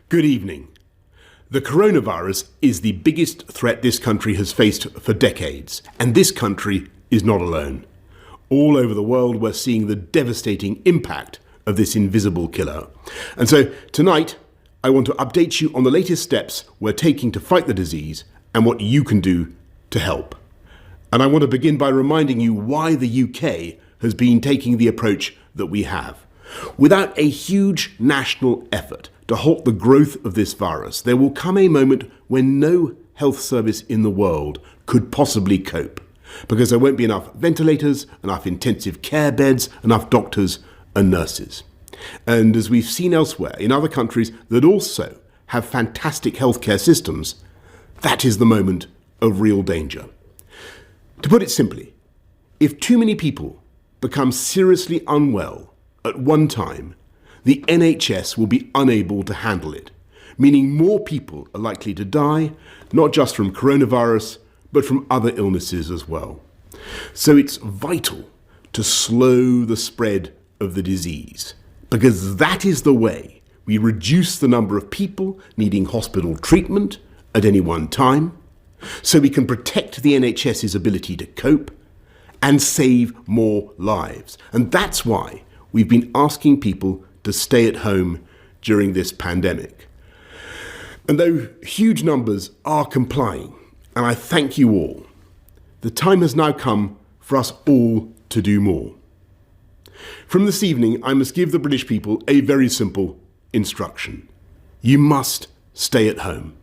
Good evening. The coronavirus is the biggest threat this country has faced for decades, and this country is not alone. All over the world, we're seeing the devastating impact of this invisible killer. And so tonight, I want to update you on the latest steps we're taking to fight the disease and what you can do to help. And I want to begin by reminding you why the UK has been taking the approach that we have. Without a huge national effort to halt the growth of this virus, there will come a moment when no health service in the world could possibly cope, because there won't be enough ventilators, enough intensive care beds, enough doctors and nurses. And as we've seen elsewhere in other countries that also have fantastic healthcare systems, that is the moment of real danger. To put it simply, if too many people become seriously unwell at one time, the NHS will be unable to handle it, meaning more people are likely to die, not just from coronavirus, but from other illnesses as well. So it's vital to slow the spread of the disease, because that is the way we reduce the number of people needing hospital treatment at any one time, so we can protect the NHS's ability to cope and save more lives. And that's why we've been asking people to stay at home during this pandemic. And though huge numbers are complying, and I thank you all, the time has now come for us all to do more. From this evening, I must give the British people a very simple instruction. You must stay at home,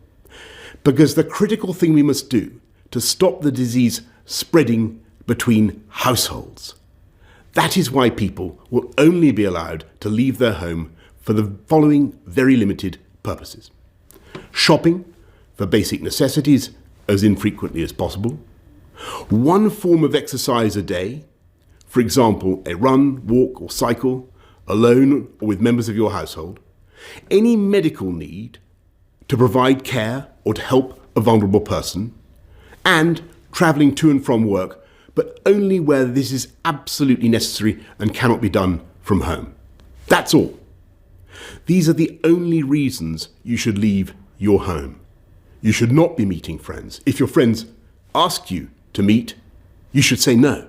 because the critical thing we must do to stop the disease spreading between households. That is why people will only be allowed to leave their home for the following very limited purposes. Shopping for basic necessities as infrequently as possible. One form of exercise a day, for example, a run, walk or cycle, alone or with members of your household. Any medical need to provide care or to help a vulnerable person. And travelling to and from work, but only where this is absolutely necessary and cannot be done from home. That's all. These are the only reasons you should leave your home. You should not be meeting friends. If your friends ask you to meet, you should say no.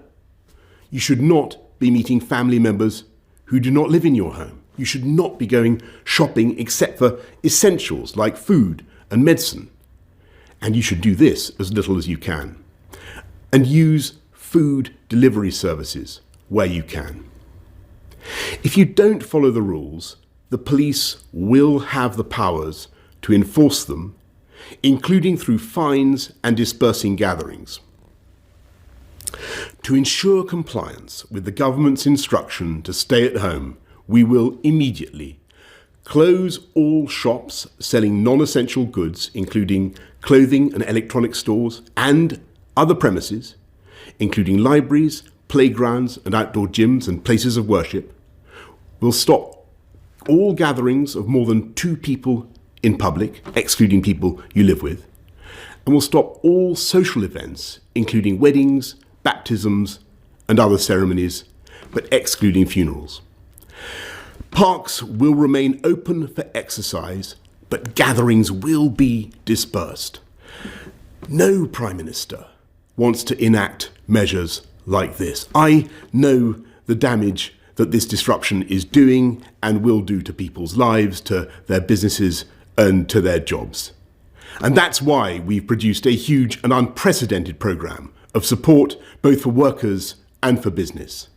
You should not be meeting family members who do not live in your home. You should not be going shopping except for essentials like food and medicine. And you should do this as little as you can. And use food delivery services where you can. If you don't follow the rules, the police will have the powers to enforce them, including through fines and dispersing gatherings. To ensure compliance with the government's instruction to stay at home, we will immediately close all shops selling non-essential goods, including clothing and electronic stores, and other premises, including libraries, playgrounds and outdoor gyms and places of worship. We'll stop all gatherings of more than 2 people in public, excluding people you live with. And we'll stop all social events, including weddings, baptisms and other ceremonies, but excluding funerals. Parks will remain open for exercise, but gatherings will be dispersed. No Prime Minister wants to enact measures like this. I know the damage that this disruption is doing and will do to people's lives, to their businesses and to their jobs. And that's why we've produced a huge and unprecedented programme of support both for workers and for business.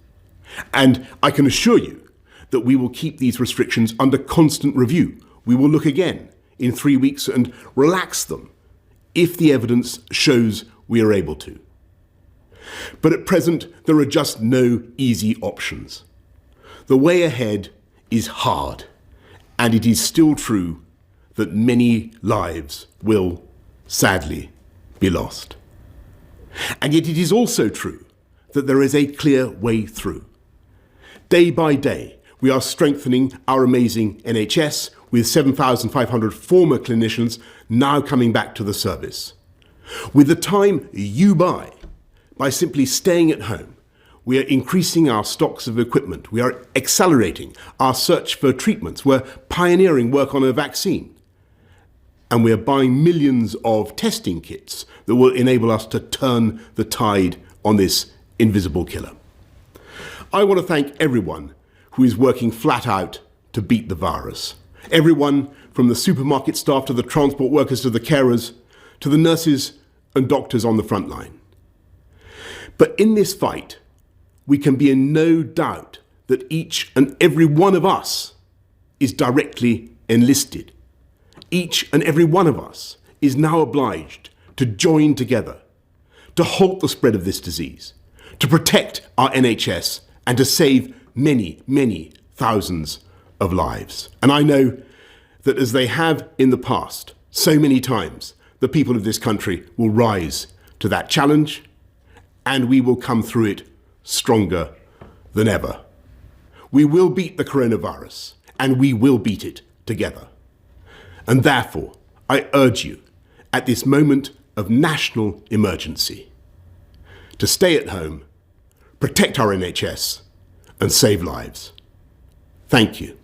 And I can assure you that we will keep these restrictions under constant review. We will look again in 3 weeks and relax them if the evidence shows we are able to. But at present, there are just no easy options. The way ahead is hard, and it is still true that many lives will, sadly, be lost. And yet it is also true that there is a clear way through. Day by day, we are strengthening our amazing NHS with 7,500 former clinicians now coming back to the service. With the time you buy by simply staying at home, we are increasing our stocks of equipment. We are accelerating our search for treatments. We're pioneering work on a vaccine. And we are buying millions of testing kits that will enable us to turn the tide on this invisible killer. I want to thank everyone who is working flat out to beat the virus. Everyone from the supermarket staff to the transport workers to the carers to the nurses and doctors on the front line. But in this fight, we can be in no doubt that each and every one of us is directly enlisted. Each and every one of us is now obliged to join together to halt the spread of this disease, to protect our NHS and to save many, many thousands of lives. And I know that as they have in the past, so many times, the people of this country will rise to that challenge and we will come through it stronger than ever. We will beat the coronavirus and we will beat it together. And therefore, I urge you, at this moment of national emergency, to stay at home, protect our NHS, and save lives. Thank you.